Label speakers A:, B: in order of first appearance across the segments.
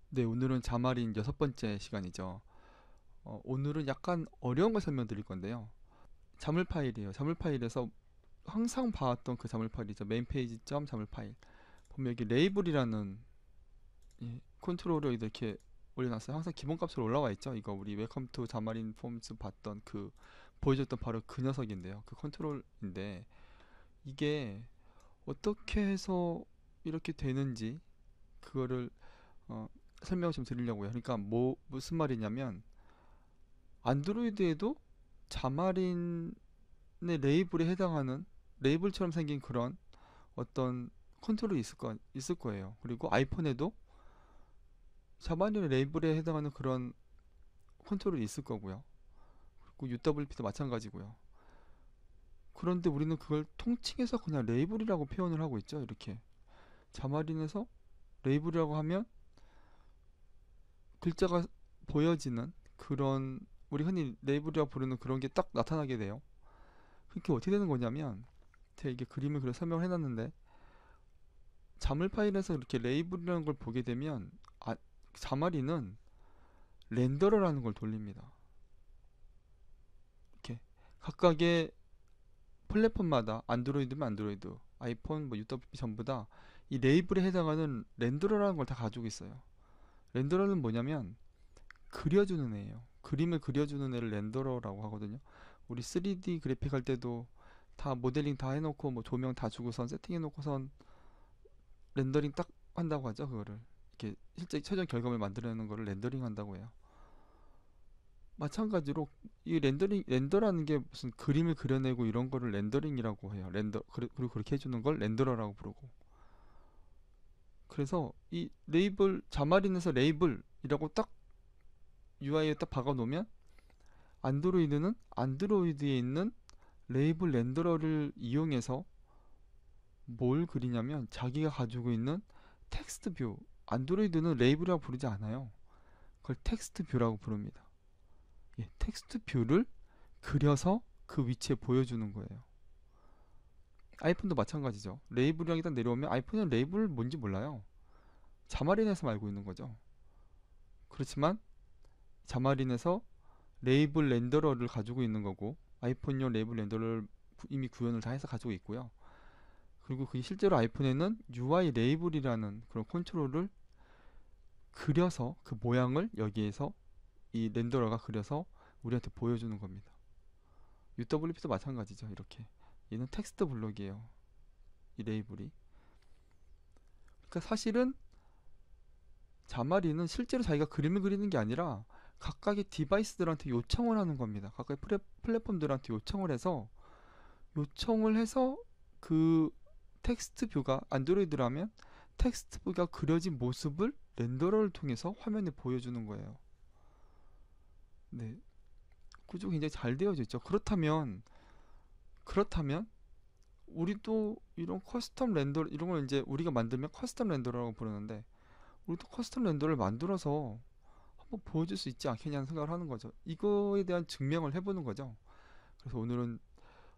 A: 네, 오늘은 자말인 6번째 시간이죠. 오늘은 약간 어려운 걸 설명드릴 건데요. 자물 파일이에요. 자물 파일에서 항상 봐왔던 그 자물 파일이죠. 메인 페이지 점 자물 파일. 보면 여기 레이블이라는 컨트롤을 이렇게 올려놨어요. 항상 기본값으로 올라와 있죠. 이거 우리 웰컴 투 자말인 폼스 봤던 그 보여줬던 바로 그 녀석인데요. 그 컨트롤인데 이게 어떻게 해서 이렇게 되는지 그거를 어, 설명을 좀 드리려고요. 그러니까 무슨 말이냐면 안드로이드에도 자마린의 레이블에 해당하는 레이블처럼 생긴 그런 어떤 컨트롤이 있을 거예요. 그리고 아이폰에도 자마린의 레이블에 해당하는 그런 컨트롤이 있을 거고요. 그리고 UWP도 마찬가지고요. 그런데 우리는 그걸 통칭해서 그냥 레이블이라고 표현을 하고 있죠. 이렇게 자마린에서 레이블이라고 하면 글자가 보여지는 그런 우리 흔히 레이블이라고 부르는 그런 게 딱 나타나게 돼요. 그게 어떻게 되는 거냐면 제가 이게 그림을 그려 설명을 해놨는데 자물 파일에서 이렇게 레이블이라는 걸 보게 되면 자마리는 렌더러라는 걸 돌립니다. 이렇게 각각의 플랫폼마다 안드로이드면 안드로이드, 아이폰, 뭐 UWP 전부 다 이 레이블에 해당하는 렌더러라는 걸 다 가지고 있어요. 렌더러는 뭐냐면 그려주는 애예요. 그림을 그려주는 애를 렌더러라고 하거든요. 우리 3D 그래픽 할 때도 다 모델링 다 해놓고 뭐 조명 다 주고선 세팅해놓고선 렌더링 딱 한다고 하죠. 그거를 이렇게 실제 최종 결과물 만들어내는 거를 렌더링 한다고 해요. 마찬가지로 이 렌더라는 게 무슨 그림을 그려내고 이런 거를 렌더링이라고 해요. 그리고 그렇게 해주는 걸 렌더러라고 부르고. 그래서 이 레이블 자마린에서 레이블이라고 딱 UI에 딱 박아 놓으면 안드로이드는 안드로이드에 있는 레이블 렌더러를 이용해서 뭘 그리냐면 자기가 가지고 있는 텍스트 뷰. 안드로이드는 레이블이라고 부르지 않아요. 그걸 텍스트 뷰라고 부릅니다. 예, 텍스트 뷰를 그려서 그 위치에 보여주는 거예요. 아이폰도 마찬가지죠. 레이블이랑 일단 내려오면 아이폰은 레이블 뭔지 몰라요. 자마린에서 알고 있는 거죠. 그렇지만 자마린에서 레이블 렌더러를 가지고 있는 거고 아이폰용 레이블 렌더러를 이미 구현을 다 해서 가지고 있고요. 그리고 그 실제로 아이폰에는 UI 레이블이라는 그런 컨트롤을 그려서 그 모양을 여기에서 이 렌더러가 그려서 우리한테 보여주는 겁니다. UWP도 마찬가지죠. 이렇게 얘는 텍스트 블록이에요. 이 레이블이. 그러니까 사실은 자마리는 실제로 자기가 그림을 그리는 게 아니라 각각의 디바이스들한테 요청을 하는 겁니다. 각각의 플랫폼들한테 요청을 해서 그 텍스트 뷰가 안드로이드라면 텍스트 뷰가 그려진 모습을 렌더러를 통해서 화면에 보여주는 거예요. 네, 구조 굉장히 잘 되어져 있죠. 그렇다면 우리도 이런 커스텀 렌더 이런 걸 이제 우리가 만들면 커스텀 렌더라고 부르는데 우리도 커스텀 렌더를 만들어서 한번 보여줄 수 있지 않겠냐는 생각을 하는 거죠. 이거에 대한 증명을 해보는 거죠. 그래서 오늘은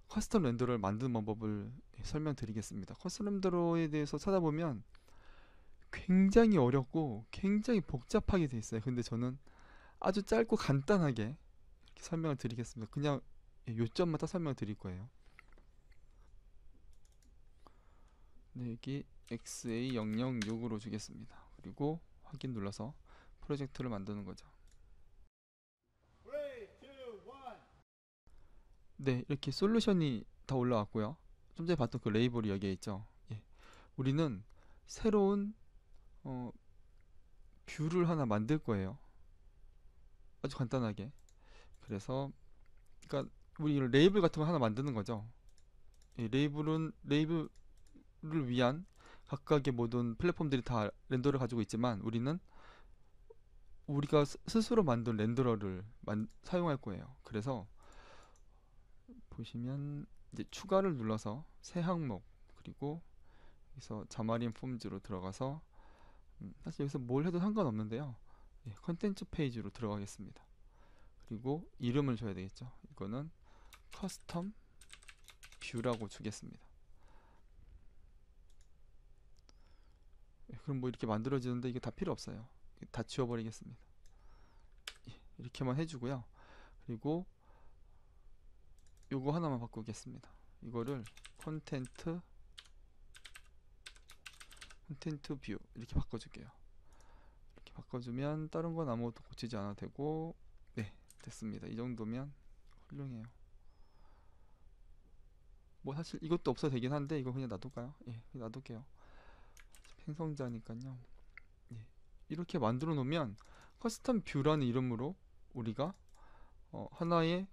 A: 커스텀 렌더를 만드는 방법을 설명드리겠습니다. 커스텀 렌더에 대해서 찾아보면 굉장히 어렵고 굉장히 복잡하게 돼 있어요. 근데 저는 아주 짧고 간단하게 이렇게 설명을 드리겠습니다. 그냥 요점만 딱 설명을 드릴 거예요. 네, 여기 XA006으로 주겠습니다. 그리고 확인 눌러서 프로젝트를 만드는 거죠. 네, 이렇게 솔루션이 다 올라왔고요. 좀 전에 봤던 그 레이블이 여기에 있죠. 예. 우리는 새로운 어, 뷰를 하나 만들 거예요. 아주 간단하게. 그래서 그러니까 우리 이런 레이블 같은 거 하나 만드는 거죠. 이 레이블을 위한 각각의 모든 플랫폼들이 다 렌더를 가지고 있지만 우리는 우리가 스스로 만든 렌더러를 사용할 거예요. 그래서 보시면 이제 추가를 눌러서 새 항목 그리고 여기서 자마린 폼즈로 들어가서 사실 여기서 뭘 해도 상관없는데요. 예, 컨텐츠 페이지로 들어가겠습니다. 그리고 이름을 줘야 되겠죠. 이거는 커스텀 뷰라고 주겠습니다. 예, 그럼 뭐 이렇게 만들어지는데 이게 다 필요 없어요. 다 지워버리겠습니다. 이렇게만 해주고요. 그리고 요거 하나만 바꾸겠습니다. 이거를 콘텐트 뷰 이렇게 바꿔줄게요. 이렇게 바꿔주면 다른 건 아무것도 고치지 않아도 되고, 네, 됐습니다. 이 정도면 훌륭해요. 뭐 사실 이것도 없어도 되긴 한데 이거 그냥 놔둘까요? 예, 놔둘게요. 행성자니까요. 예, 이렇게 만들어 놓으면 커스텀 뷰라는 이름으로 우리가 하나의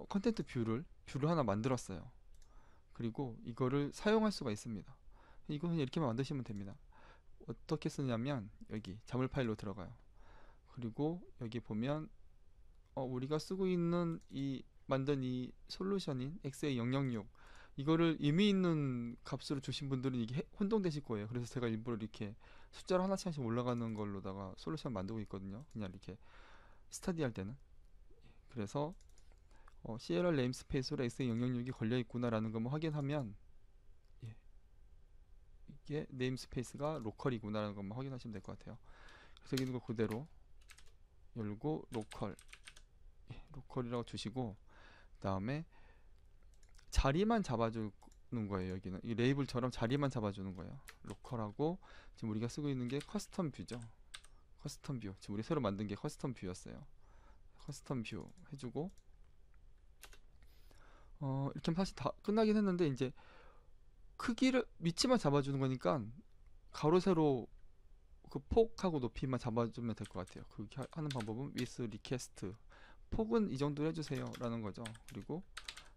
A: 컨텐트 뷰를 하나 만들었어요. 그리고 이거를 사용할 수가 있습니다. 이거 그냥 이렇게만 만드시면 됩니다. 어떻게 쓰냐면 여기 자물 파일로 들어가요. 그리고 여기 보면 우리가 쓰고 있는 만든 이 솔루션인 XA006 이거를 의미 있는 값으로 주신 분들은 이게 혼동되실 거예요. 그래서 제가 일부러 이렇게 숫자로 하나씩 올라가는 걸로다가 솔루션 만들고 있거든요. 그냥 이렇게 스터디 할 때는. 그래서 CLR 네임스페이스로 XA006이 걸려 있구나라는 것만 확인하면, 예, 이게 네임스페이스가 로컬이구나라는 것만 확인하시면 될 것 같아요. 그래서 여기 있는 거 그대로 열고 로컬이라고 주시고, 그 다음에 자리만 잡아주는 거예요. 여기는 이 레이블처럼 자리만 잡아주는 거예요. 로컬하고 지금 우리가 쓰고 있는 게 커스텀 뷰죠. 커스텀 뷰, 지금 우리 새로 만든 게 커스텀 뷰였어요. 커스텀 뷰 해주고, 이렇게 하면 사실 다 끝나긴 했는데, 이제 크기를 위치만 잡아주는 거니까 가로 세로 그 폭하고 높이만 잡아주면 될 것 같아요. 그렇게 하는 방법은 with request, 폭은 이 정도 해주세요 라는 거죠. 그리고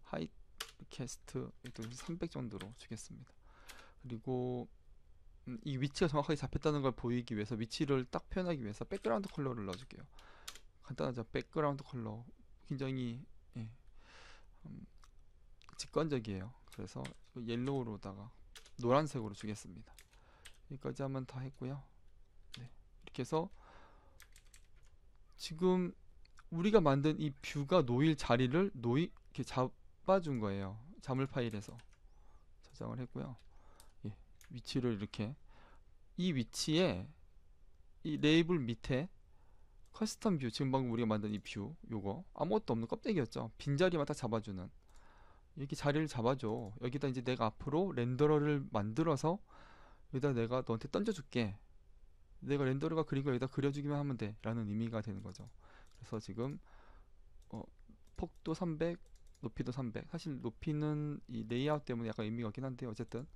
A: height request 300 정도로 주겠습니다. 그리고 이 위치가 정확하게 잡혔다는 걸 보이기 위해서, 위치를 딱 표현하기 위해서 백그라운드 컬러를 넣어줄게요. 간단하죠. 백그라운드 컬러 굉장히, 예, 직관적이에요. 그래서 옐로우로다가 노란색으로 주겠습니다. 여기까지 하면 다 했고요. 네, 이렇게 해서 지금 우리가 만든 이 뷰가 놓일 자리를 이렇게 잡아준 거예요. 자물 파일에서 저장을 했고요. 예, 위치를 이렇게 이 위치에 이 레이블 밑에 커스텀 뷰, 지금 방금 우리가 만든 이 뷰, 요거 아무것도 없는 껍데기였죠. 빈자리만 딱 잡아주는, 이렇게 자리를 잡아줘. 여기다 이제 내가 앞으로 렌더러를 만들어서 여기다 내가 너한테 던져줄게. 내가 렌더러가 그린 거 여기다 그려주기만 하면 돼 라는 의미가 되는 거죠. 그래서 지금 폭도 300, 높이도 300. 사실 높이는 이 레이아웃 때문에 약간 의미가 없긴 한데, 어쨌든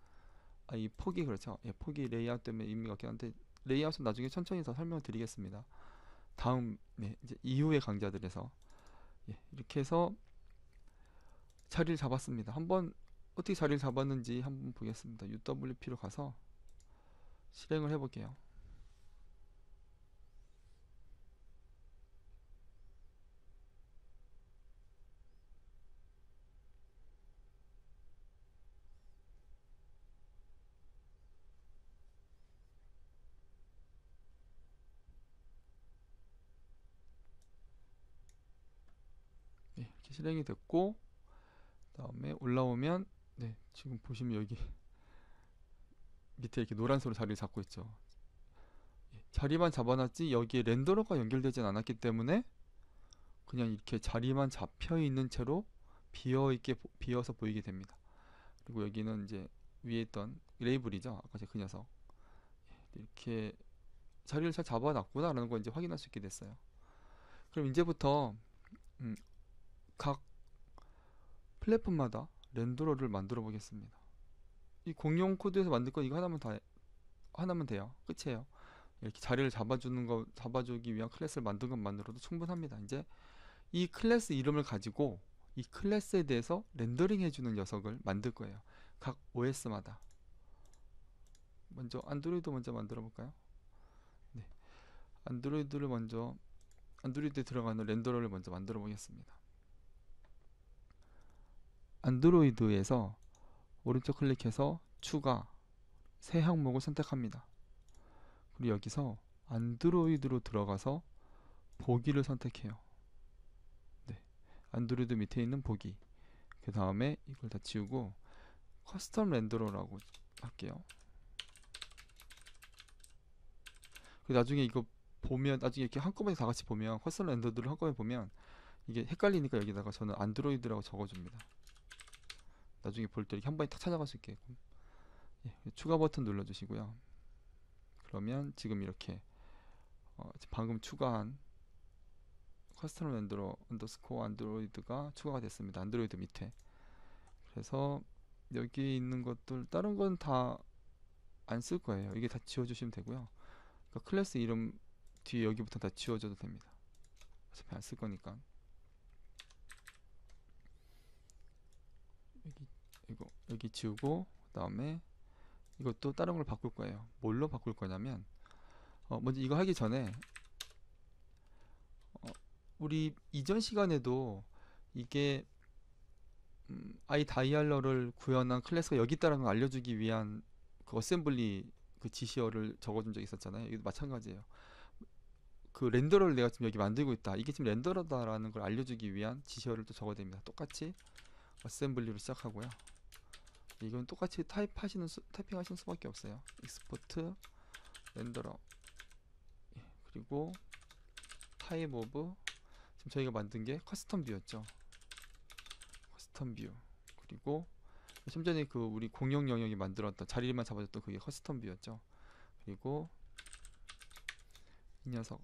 A: 이 폭이, 그렇죠. 예, 폭이 레이아웃 때문에 의미가 없긴 한데, 레이아웃은 나중에 천천히 더 설명드리겠습니다. 다음, 네, 이제 이후의 강좌들에서. 예, 이렇게 해서 자리를 잡았습니다. 한번 어떻게 자리를 잡았는지 한번 보겠습니다. UWP로 가서 실행을 해볼게요. 네, 이렇게 실행이 됐고, 다음에 올라오면, 네, 지금 보시면 여기 밑에 이렇게 노란색으로 자리를 잡고 있죠. 예, 자리만 잡아놨지 여기에 렌더러가 연결되진 않았기 때문에 그냥 이렇게 자리만 잡혀 있는 채로 비어서 보이게 됩니다. 그리고 여기는 이제 위에 있던 레이블이죠. 아까 그 녀석. 예, 이렇게 자리를 잘 잡아놨구나 라는 걸 이제 확인할 수 있게 됐어요. 그럼 이제부터 각 플랫폼마다 렌더러를 만들어 보겠습니다. 이 공용 코드에서 만들 건 이거 하나면 돼요. 끝이에요. 이렇게 자리를 잡아주기 위한 클래스를 만든 것만으로도 충분합니다. 이제 이 클래스 이름을 가지고 이 클래스에 대해서 렌더링 해주는 녀석을 만들 거예요. 각 OS마다. 먼저 안드로이드 먼저 만들어 볼까요? 네, 안드로이드에 들어가는 렌더러를 먼저 만들어 보겠습니다. 안드로이드에서 오른쪽 클릭해서 추가, 새 항목을 선택합니다. 그리고 여기서 안드로이드로 들어가서 보기를 선택해요. 네, 안드로이드 밑에 있는 보기. 그 다음에 이걸 다 지우고 커스텀 렌더러라고 할게요. 그 나중에 이거 보면 나중에 이렇게 한꺼번에 다 같이 보면 커스텀 렌더들을 한꺼번에 보면 이게 헷갈리니까 여기다가 저는 안드로이드라고 적어줍니다. 나중에 볼 때 이렇게 한 번에 딱 찾아갈 수 있게끔. 예, 추가 버튼 눌러주시고요. 그러면 지금 이렇게 방금 추가한 커스텀 렌더러 언더스코어 안드로이드가 추가가 됐습니다. 안드로이드 밑에. 그래서 여기 있는 것들 다른 건 다 안 쓸 거예요. 이게 다 지워주시면 되고요. 그러니까 클래스 이름 뒤에 여기부터 다 지워줘도 됩니다. 어차피 안 쓸 거니까. 여기 지우고 그다음에 이것도 다른 걸 바꿀 거예요. 뭘로 바꿀 거냐면 먼저 이거 하기 전에 우리 이전 시간에도 이게 i 다이알러를 구현한 클래스가 여기 있다는 걸 알려주기 위한 그 어셈블리 그 지시어를 적어준 적이 있었잖아요. 이것도 마찬가지예요. 그 렌더러를 내가 지금 여기 만들고 있다. 이게 지금 렌더러다라는 걸 알려주기 위한 지시어를 또 적어야 됩니다. 똑같이 어셈블리로 시작하고요. 이건 똑같이 타이핑하시는 수밖에 없어요. 익스포트 렌더러 그리고 타입 오브 지금 저희가 만든 게 커스텀 뷰였죠. 커스텀 뷰 그리고 좀 전에 그 우리 공용 영역이 만들었던 자리만 잡아줬던 그게 커스텀 뷰였죠. 그리고 이 녀석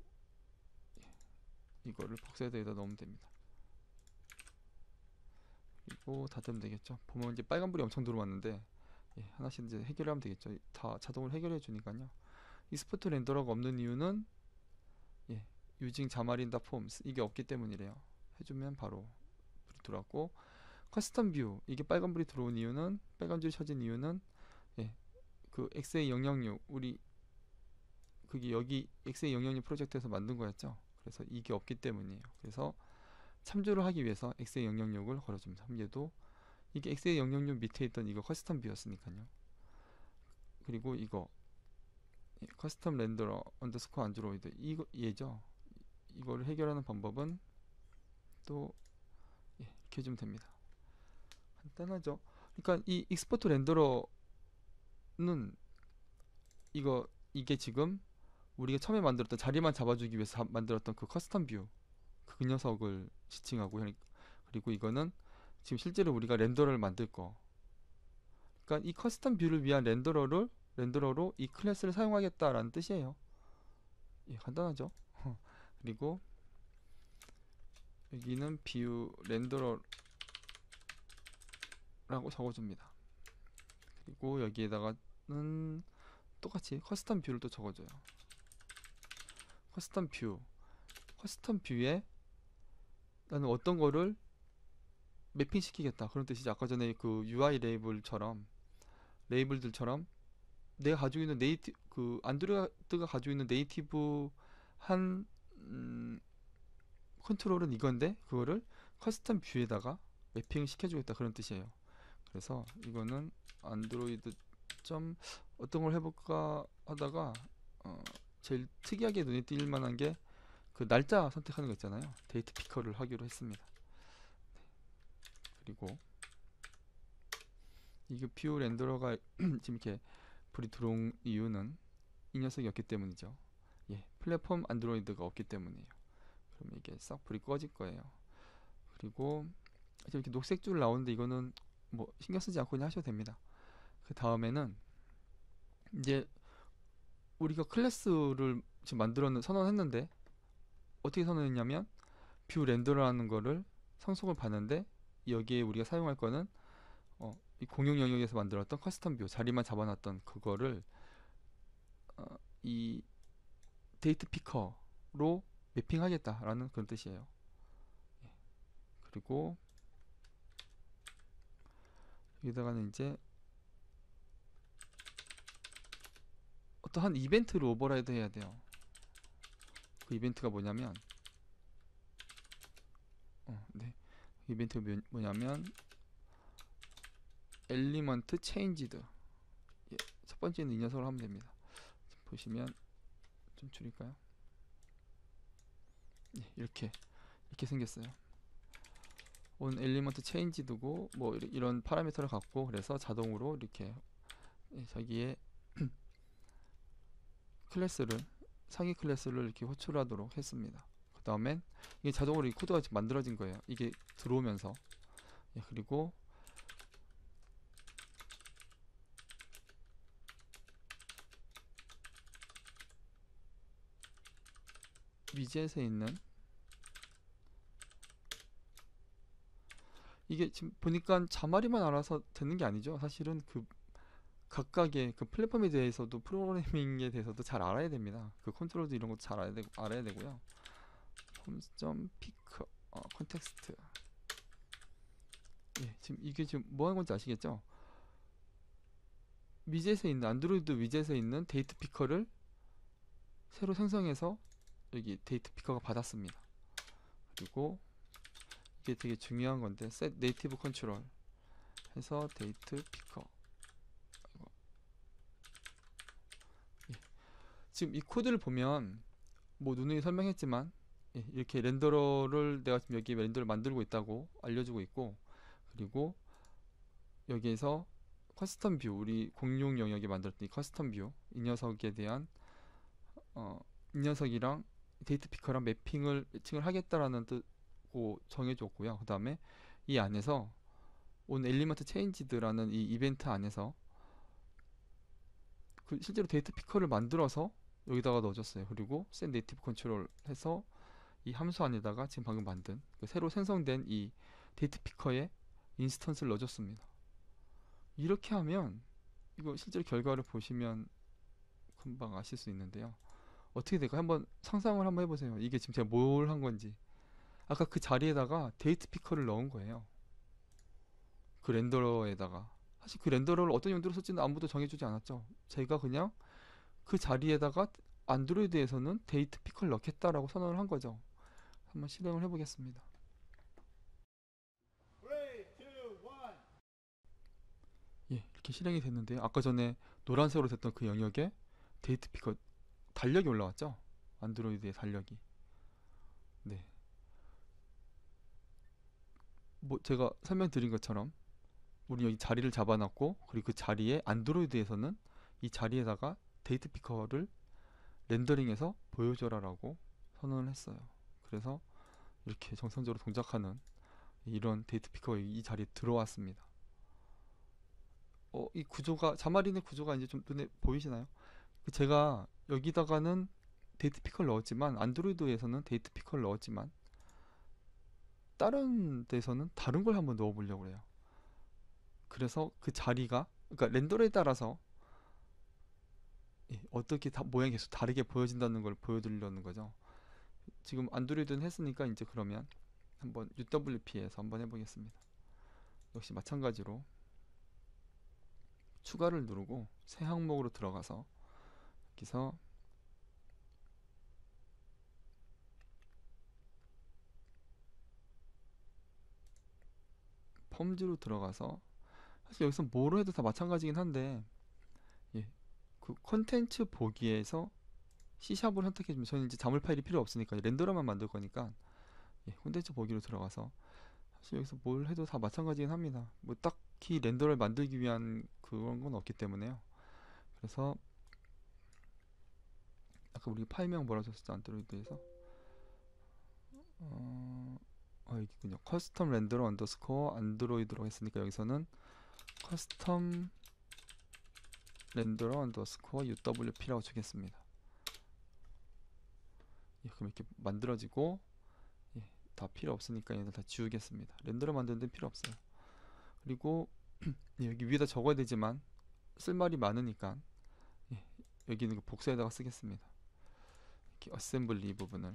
A: 이거를 복사해서 넣으면 됩니다. 그리고 닫으면 되겠죠. 보면 이제 빨간불이 엄청 들어왔는데 하나씩 이제 해결하면 되겠죠. 다 자동으로 해결해 주니까요. 익스포트 렌더러가 없는 이유는 유징 자마린다 폼스 이게 없기 때문이래요. 해주면 바로 불이 들어왔고 커스텀 뷰 이게 빨간불이 들어온 이유는 빨간줄이 쳐진 이유는 그 XA006 우리 그게 여기 XA006 프로젝트에서 만든 거였죠. 그래서 이게 없기 때문이에요. 그래서 참조를 하기 위해서 XA006을 걸어줍니다. 얘도 이게 XA006 밑에 있던 이거 커스텀 뷰였으니까요. 그리고 이거 커스텀 렌더러 언더스코어 안드로이드 이거 얘죠. 이거를 해결하는 방법은 또 이렇게 해주면 됩니다. 간단하죠. 그러니까 이 익스포트 렌더러는 이게 지금 우리가 처음에 만들었던 자리만 잡아주기 위해서 만들었던 그 커스텀 뷰 그 녀석을 지칭하고 그리고 이거는 지금 실제로 우리가 렌더러를 만들 거 그러니까 이 커스텀 뷰를 위한 렌더러로 이 클래스를 사용하겠다라는 뜻이에요. 간단하죠. 그리고 여기는 뷰 렌더러라고 적어줍니다. 그리고 여기에다가는 똑같이 커스텀 뷰를 또 적어줘요. 커스텀 뷰에 나는 어떤 거를 매핑 시키겠다 그런 뜻이죠. 아까 전에 그 UI 레이블들처럼 내가 가지고 있는 그 안드로이드가 가지고 있는 네이티브 한 컨트롤은 이건데 그거를 커스텀 뷰에다가 매핑 시켜주겠다 그런 뜻이에요. 그래서 이거는 안드로이드 점 어떤 걸 해볼까 하다가 제일 특이하게 눈에 띌 만한 게 그 날짜 선택하는 거 있잖아요. 데이트 피커를 하기로 했습니다. 그리고 이게 뷰 렌더러가 지금 이렇게 불이 들어온 이유는 이 녀석이 없기 때문이죠. 플랫폼 안드로이드가 없기 때문이에요. 그러면 이게 싹 불이 꺼질 거예요. 그리고 이렇게 녹색 줄 나오는데 이거는 뭐 신경 쓰지 않고 그냥 하셔도 됩니다. 그 다음에는 이제 우리가 클래스를 지금 선언했는데 어떻게 선언했냐면 뷰 렌더라는 거를 상속을 받는데 여기에 우리가 사용할 거는 이 공용 영역에서 만들었던 커스텀 뷰 자리만 잡아놨던 그거를 이 데이트 피커로 매핑하겠다라는 그런 뜻이에요. 그리고 여기다가는 이제 어떠한 이벤트를 오버라이드 해야 돼요. 그 이벤트가 뭐냐면 이벤트가 뭐냐면 엘리먼트 체인지드 첫 번째는 이 녀석을 하면 됩니다. 보시면 좀 줄일까요? 이렇게 생겼어요. on 엘리먼트 체인지드고 뭐 이런 파라미터를 갖고 그래서 자동으로 이렇게 자기의 클래스를 상위 클래스를 이렇게 호출하도록 했습니다. 그 다음엔 이게 자동으로 이 코드가 지금 만들어진 거예요. 이게 들어오면서. 예, 그리고 위젯에 있는 이게 지금 보니까 자마리만 알아서 되는 게 아니죠. 사실은 그 각각의 그 플랫폼에 대해서도 프로그래밍에 대해서도 잘 알아야 됩니다. 그 컨트롤도 이런 것도 잘 알아야 되고요. 홈 피크 컨텍스트. 예, 지금 이게 지금 뭐 하는 건지 아시겠죠? 위젯에 있는 안드로이드 위젯에 있는 데이트 피커를 새로 생성해서 여기 데이트 피커가 받았습니다. 그리고 이게 되게 중요한 건데 set native control 해서 데이트 피커. 예. 지금 이 코드를 보면 뭐 누누이 설명했지만 예, 이렇게 렌더러를 내가 지금 여기 렌더를 만들고 있다고 알려주고 있고, 그리고 여기에서 커스텀 뷰, 우리 공용 영역에 만들었던 이 커스텀 뷰, 이 녀석에 대한 이 녀석이랑 데이트 피커랑 매칭을 하겠다라는 뜻고 정해줬고요. 그 다음에 이 안에서 온 엘리먼트 체인지드라는 이 이벤트 안에서 그 실제로 데이트 피커를 만들어서 여기다가 넣어줬어요. 그리고 set native control 해서 이 함수 안에다가 지금 방금 만든 그 새로 생성된 이 데이트 피커의 인스턴스를 넣어줬습니다. 이렇게 하면 이거 실제로 결과를 보시면 금방 아실 수 있는데요. 어떻게 될까? 한번 상상을 한번 해보세요. 이게 지금 제가 뭘 한 건지. 아까 그 자리에다가 데이트 피커를 넣은 거예요. 그 렌더러에다가. 사실 그 렌더러를 어떤 용도로 쓸지는 아무도 정해주지 않았죠. 제가 그냥 그 자리에다가 안드로이드에서는 데이트 피커를 넣겠다라고 선언을 한 거죠. 한번 실행을 해보겠습니다. 예, 이렇게 실행이 됐는데요. 아까 전에 노란색으로 됐던 그 영역에 데이트 피커 달력이 올라왔죠. 안드로이드의 달력이. 네. 뭐 제가 설명드린 것처럼 우리 여기 자리를 잡아놨고, 그리고 그 자리에 안드로이드에서는 이 자리에다가 데이트 피커를 렌더링해서 보여줘라라고 선언을 했어요. 그래서 이렇게 정상적으로 동작하는 이런 데이트 피커가 이 자리에 들어왔습니다. 이 구조가 자마린의 구조가 이제 좀 눈에 보이시나요? 제가 여기다가는 데이트 피커를 넣었지만 안드로이드에서는 데이트 피커를 넣었지만 다른 데서는 다른 걸 한번 넣어보려고 해요. 그래서 그 자리가 그러니까 렌더에 따라서 어떻게 모양이 계속 다르게 보여진다는 걸 보여드리려는 거죠. 지금 안드로이드는 했으니까 이제 그러면 한번 UWP에서 한번 해보겠습니다. 역시 마찬가지로 추가를 누르고 새 항목으로 들어가서 여기서 펌즈로 들어가서 사실 여기서 뭐로 해도 다 마찬가지긴 한데 예, 그 컨텐츠 보기에서 C샵을 선택해주면 저는 이제 자물 파일이 필요 없으니까 렌더러만 만들 거니까 콘텐츠 보기로 들어가서 사실 여기서 뭘 해도 다 마찬가지긴 합니다. 뭐 딱히 렌더를 만들기 위한 그런 건 없기 때문에요. 그래서 아까 우리 파일명 뭐라 줬었죠? 안드로이드에서 여기군요. 커스텀 렌더러 언더스코어 안드로이드로 했으니까 여기서는 커스텀 렌더러 언더스코어 UWP라고 주겠습니다. 그럼 이렇게 만들어지고 다 필요 없으니까 얘들 다 지우겠습니다. 렌더러 만드는 데는 필요 없어요. 그리고 여기 위에다 적어야 되지만 쓸 말이 많으니까 여기 있는 거 복사에다가 쓰겠습니다. 이렇게 어셈블리 이 부분을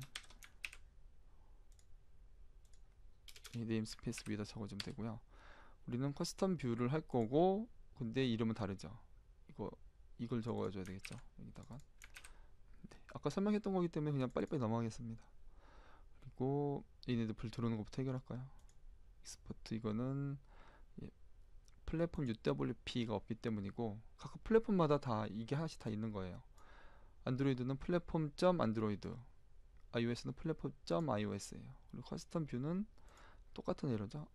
A: 네임 스페이스 위에다 적어주면 되고요. 우리는 커스텀 뷰를 할 거고, 근데 이름은 다르죠. 이걸 적어줘야 되겠죠. 여기다가 아까 설명했던 거기 때문에 그냥 빨리빨리 넘어가겠습니다. 그리고 얘네들 불 들어오는 것부터 해결할까요? 익스포트 이거는 플랫폼 UWP가 없기 때문이고 각각 플랫폼마다 다 이게 하나씩 다 있는 거예요. 안드로이드는 플랫폼 안드로이드, iOS는 플랫폼 iOS예요. 그리고 커스텀 뷰는 똑같은 에러죠.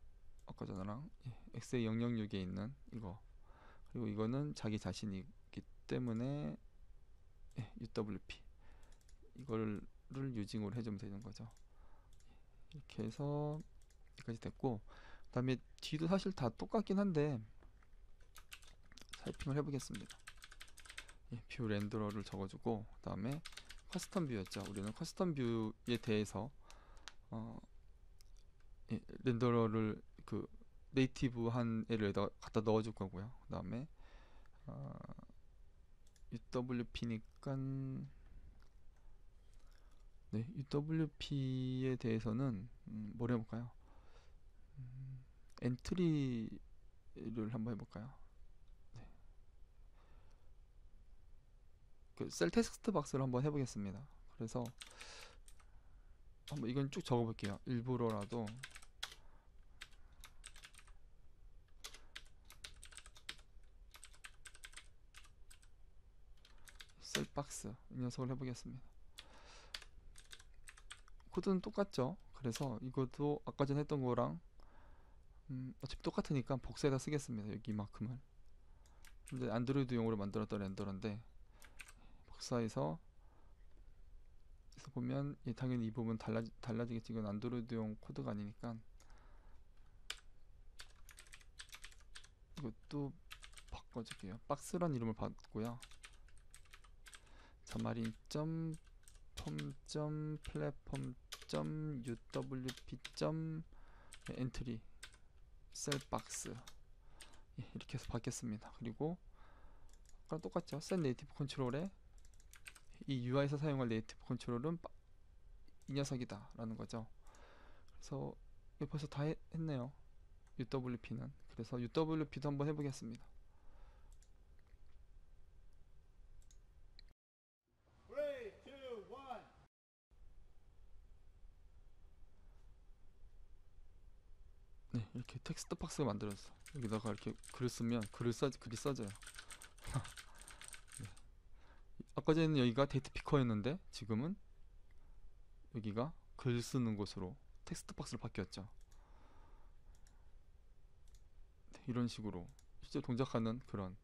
A: 아까 전랑 XA006에 있는 이거. 그리고 이거는 자기 자신이기 때문에 UWP. 이거를 유징으로 해주면 되는 거죠. 이렇게 해서 여기까지 됐고, 그 다음에 뒤도 사실 다 똑같긴 한데 타이핑을 해보겠습니다. 뷰 렌더러를 적어주고, 그 다음에 커스텀 뷰였죠. 우리는 커스텀 뷰에 대해서 렌더러를 그 네이티브한 애를 여기다 갖다 넣어줄 거고요. 그 다음에 UWP니까 네, UWP에 대해서는 뭘 해볼까요? 엔트리를 한번 해볼까요? 네. 그 셀 텍스트 박스를 한번 해보겠습니다. 그래서 한번 이건 쭉 적어볼게요. 일부러라도 셀 박스 이 녀석을 해보겠습니다. 코드는 똑같죠. 그래서 이것도 아까 전에 했던 거랑 어차피 똑같으니까 복사해다 쓰겠습니다. 여기만큼은. 근데 안드로이드용으로 만들었던 렌더러인데 복사해서 보면 당연히 이 부분 달라지겠지. 이건 안드로이드용 코드가 아니니까 이것도 바꿔줄게요. 박스란 이름을 받고요. 자마린 점 플랫폼 uwp 엔트리 셀박스 이렇게 해서 받겠습니다. 그리고 아까 똑같죠. 셋 네이티브 컨트롤에 이 UI에서 사용할 네이티브 컨트롤은 이 녀석이다 라는 거죠. 그래서 벌써 다 했네요. UWP는. 그래서 UWP도 한번 해보겠습니다. 네, 이렇게 텍스트 박스가 만들어졌어. 여기다가 이렇게 글을 쓰면 글이 써져요. 네. 아까 전에는 여기가 데이트 피커였는데 지금은 여기가 글 쓰는 곳으로 텍스트 박스로 바뀌었죠. 네, 이런 식으로 실제 동작하는 그런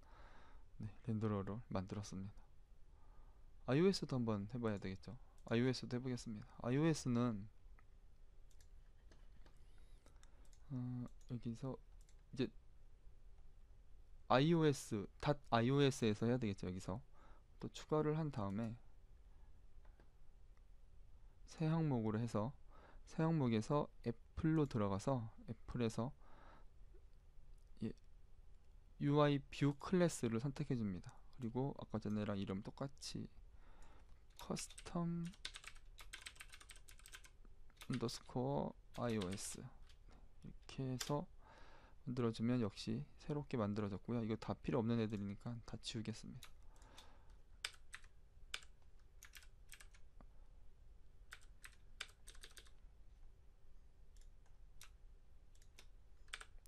A: 렌더러를 만들었습니다. iOS도 한번 해봐야 되겠죠. iOS도 해보겠습니다. iOS는 여기서 이제 iOS에서 해야 되겠죠. 여기서 또 추가를 한 다음에 새 항목으로 해서 새 항목에서 애플로 들어가서 애플에서 UI 뷰 클래스를 선택해 줍니다. 그리고 아까 전에랑 이름 똑같이 커스텀 언더스코어 iOS 이렇게 해서 만들어주면 역시 새롭게 만들어졌고요. 이거 다 필요 없는 애들이니까 다 지우겠습니다.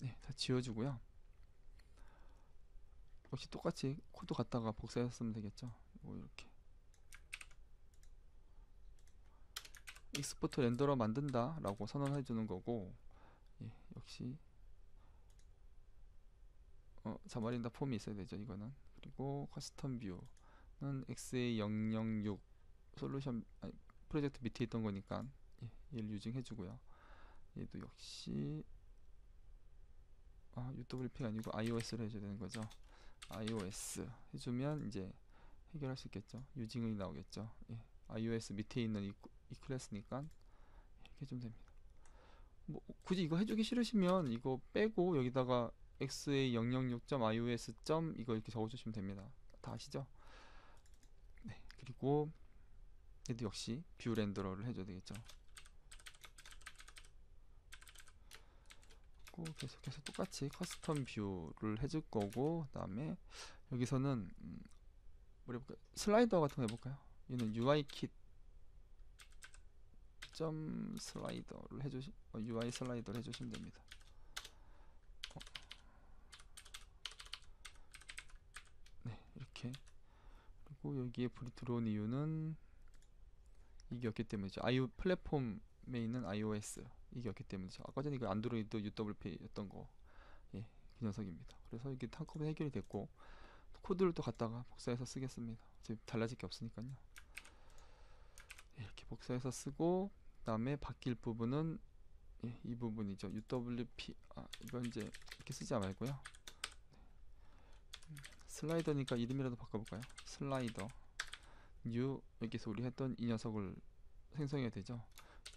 A: 네, 다 지워주고요. 역시 똑같이 코드 갖다가 복사했으면 되겠죠. 이렇게 익스포트 렌더러 만든다 라고 선언해 주는 거고, 역시 자마린다 폼이 있어야 되죠. 이거는. 그리고 커스텀 뷰는 XA006 솔루션 프로젝트 밑에 있던 거니까 얘를 유징해 주고요. 얘도 역시 UWP가 아니고 iOS를 해줘야 되는 거죠. iOS 해주면 이제 해결할 수 있겠죠. 유징이 나오겠죠. iOS 밑에 있는 이 클래스니까 이렇게 해주면 됩니다. 뭐 굳이 이거 해주기 싫으시면 이거 빼고 여기다가 xa006.ios. 이거 이렇게 적어주시면 됩니다. 다 아시죠? 네. 그리고 얘도 역시 뷰 렌더러를 해줘야 되겠죠. 계속해서 똑같이 커스텀 뷰를 해줄 거고, 그 다음에 여기서는 뭐 해볼까요? 슬라이더 같은 거 해볼까요? 얘는 UI kit 슬라이더를 UI 슬라이더를 해주시면 됩니다. 네, 이렇게. 그리고 여기에 불이 들어온 이유는 이게 없기 때문이죠. 플랫폼에 있는 iOS 이게 없기 때문이죠. 아까 전에 그 안드로이드 UWP였던 거, 그 녀석입니다. 그래서 이게 한꺼번에 해결이 됐고, 코드를 또 갖다가 복사해서 쓰겠습니다. 지금 달라질 게 없으니까요. 이렇게 복사해서 쓰고, 그다음에 바뀔 부분은 이 부분이죠. UWP. 이건 이제 이렇게 쓰지 말고요. 슬라이더니까 이름이라도 바꿔볼까요? 슬라이더. new, 여기서 우리 했던 이 녀석을 생성해야 되죠.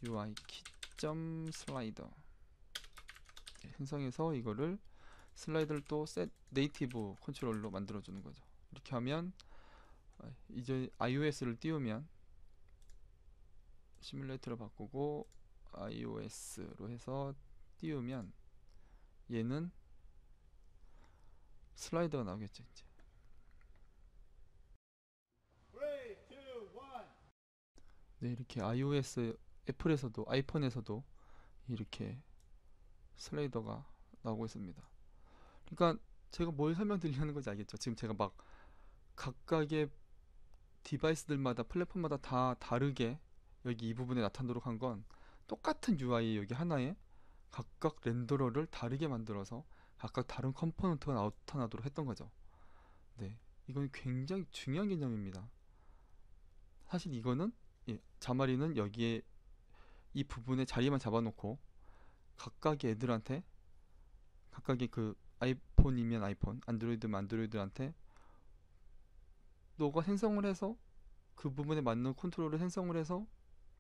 A: UI 키점 슬라이더. 생성해서 이거를 슬라이드를 또 셋 네이티브 컨트롤로 만들어 주는 거죠. 이렇게 하면 이제 iOS를 띄우면, 시뮬레이터를 바꾸고 iOS로 해서 띄우면 얘는 슬라이더가 나오겠죠. 이제 네, 이렇게 iOS, 애플에서도 아이폰에서도 이렇게 슬라이더가 나오고 있습니다. 그러니까 제가 뭘 설명드리려는 건지 알겠죠? 지금 제가 막 각각의 디바이스들마다, 플랫폼마다 다 다르게 여기 이 부분에 나타나도록 한 건 똑같은 UI 여기 하나에 각각 렌더러를 다르게 만들어서 각각 다른 컴포넌트가 나타나도록 했던 거죠. 네, 이건 굉장히 중요한 개념입니다. 사실 이거는 자마리는 여기에 이 부분에 자리만 잡아놓고 각각의 애들한테, 각각의 그 아이폰이면 아이폰, 안드로이드면 안드로이드한테 너가 생성을 해서 그 부분에 맞는 컨트롤을 생성을 해서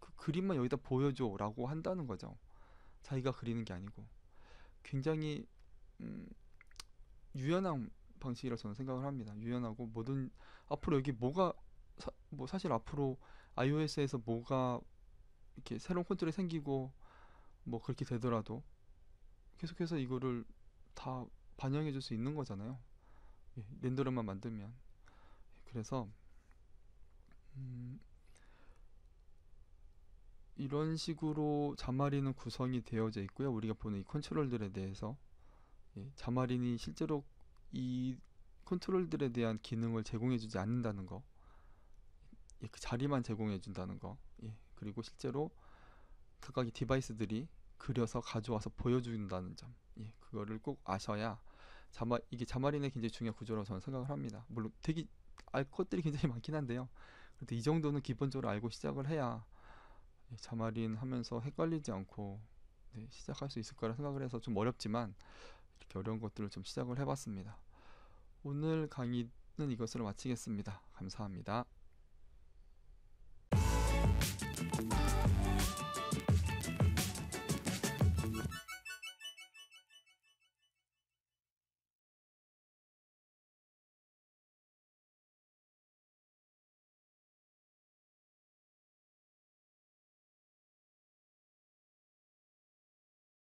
A: 그 그림만 여기다 보여줘 라고 한다는 거죠. 자기가 그리는 게 아니고. 굉장히 음, 유연한 방식이라고 저는 생각을 합니다. 유연하고, 뭐든 앞으로 여기 뭐가 뭐 사실 앞으로 iOS에서 뭐가 이렇게 새로운 컨트롤이 생기고 뭐 그렇게 되더라도 계속해서 이거를 다 반영해 줄 수 있는 거잖아요. 렌더러만 만들면. 그래서 음, 이런 식으로 자마린은 구성이 되어져 있고요. 우리가 보는 이 컨트롤들에 대해서, 자마린이 실제로 이 컨트롤들에 대한 기능을 제공해 주지 않는다는 거, 그 자리만 제공해 준다는 거, 그리고 실제로 각각의 디바이스들이 그려서 가져와서 보여준다는 점, 그거를 꼭 아셔야 이게 자마린의 굉장히 중요한 구조라고 저는 생각을 합니다. 물론 되게 알 것들이 굉장히 많긴 한데요. 그래도 이 정도는 기본적으로 알고 시작을 해야 자마린 하면서 헷갈리지 않고 시작할 수 있을 거라 생각을 해서 좀 어렵지만 이렇게 어려운 것들을 좀 시작을 해봤습니다. 오늘 강의는 이것으로 마치겠습니다. 감사합니다.